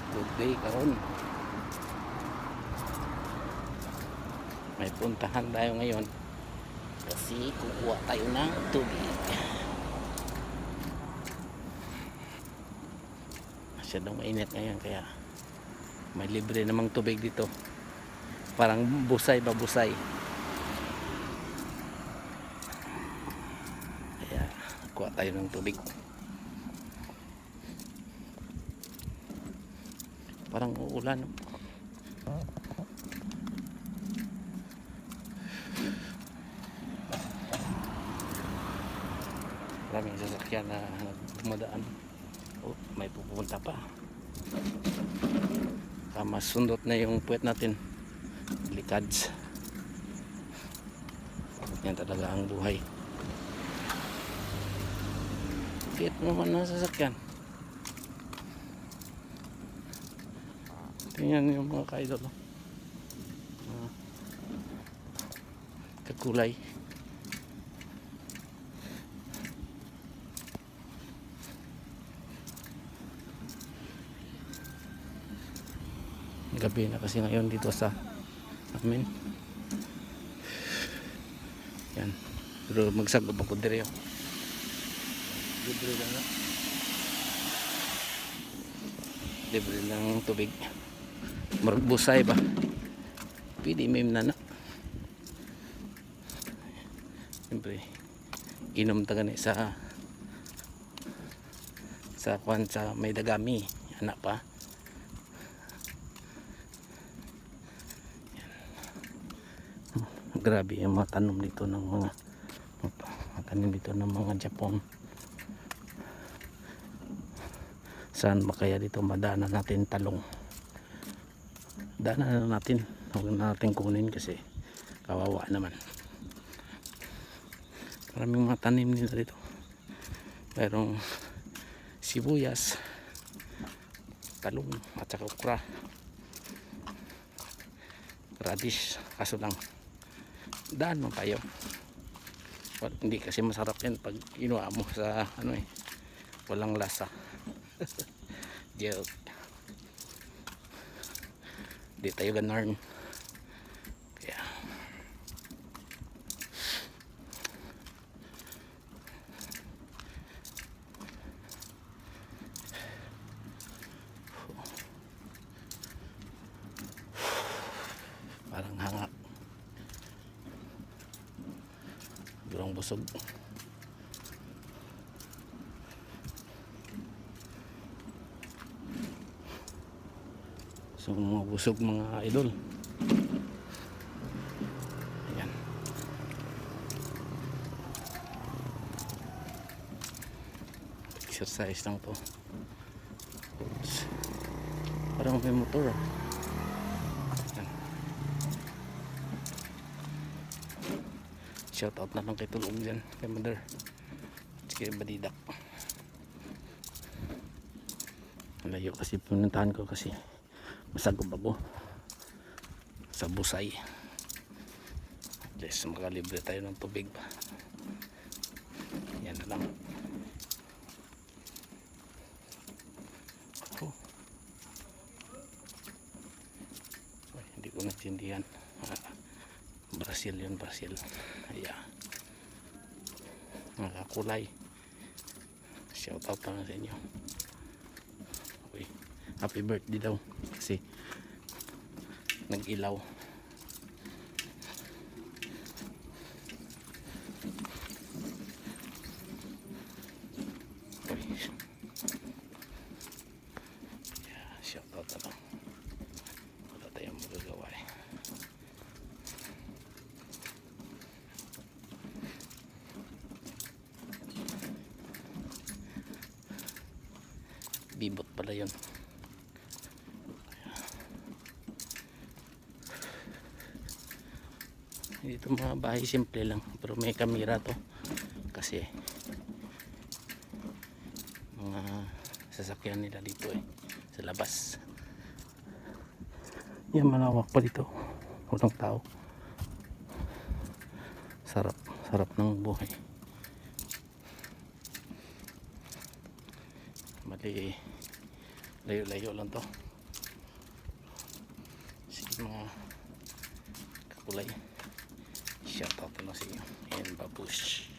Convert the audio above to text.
Good day karon. May puntahan tayo ngayon kasi kukuha tayo ng tubig. Masyadong mainit ngayon kaya may libre namang tubig dito. Parang busay ba busay. Kaya kuha tayo ng tubig. Parang uulan. Maraming sasakyan na dumadaan. Oh, may pupunta pa. Mas sundot na yung puwet natin. Likads. Yan talaga ang buhay. Tiit naman ng sasakyan. Tingnan yung mga ka-idol. Kakulay. Gabi na kasi ngayon dito sa amin. Yan. Pero magsagop ako dire. Libre lang na. Libre lang tubig. Magbusay ba? Pwede may na. Siyempre inom ta gani sa kwan sa may dagami anak pa. Grabe yung mga tanom dito ng mga tanim dito ng mga Japon. Saan ba kaya dito madana natin talong? Dana na natin, huwag na natin kunin kasi kawawa naman. Maraming mga tanim nila dito. Mayroong sibuyas, talong at saka okra, radish. Kaso lang daan mo tayo. Well, hindi kasi masarap yan pag inuha mo sa walang lasa. Joke. Di tayo ganarn. Kaya parang hangak. Durang busog. So mga busog mga idol. Ayan. Exercise lang to. Oops. Parang may motor. Ayan. Shout out na lang kay Tulog dyan. Kay Mother. Sige Badidak. Malayo kasi pinuntahan ko kasi masagop ako sa busay. Just makalibre tayo ng tubig pa. Yan na lang. Oh. Ay, hindi ko natindihan. Brazil yun, Brazil. Ayan. Nakakulay. Shout out lang sa inyo. Okay. Happy birthday daw kasi nag-ilaw. Okay. Yeah, shout out na lang. Wala tayong magagawa eh. Bibot pala yun. Dito mga bahay simple lang pero may kamera to kasi mga sasakyan nila dito sa labas. Yan, malawak pa dito, walang tao. Sarap ng buhay. Mali layo-layo lang to. kulay. Shout out na sa iyo. Ayan, babush.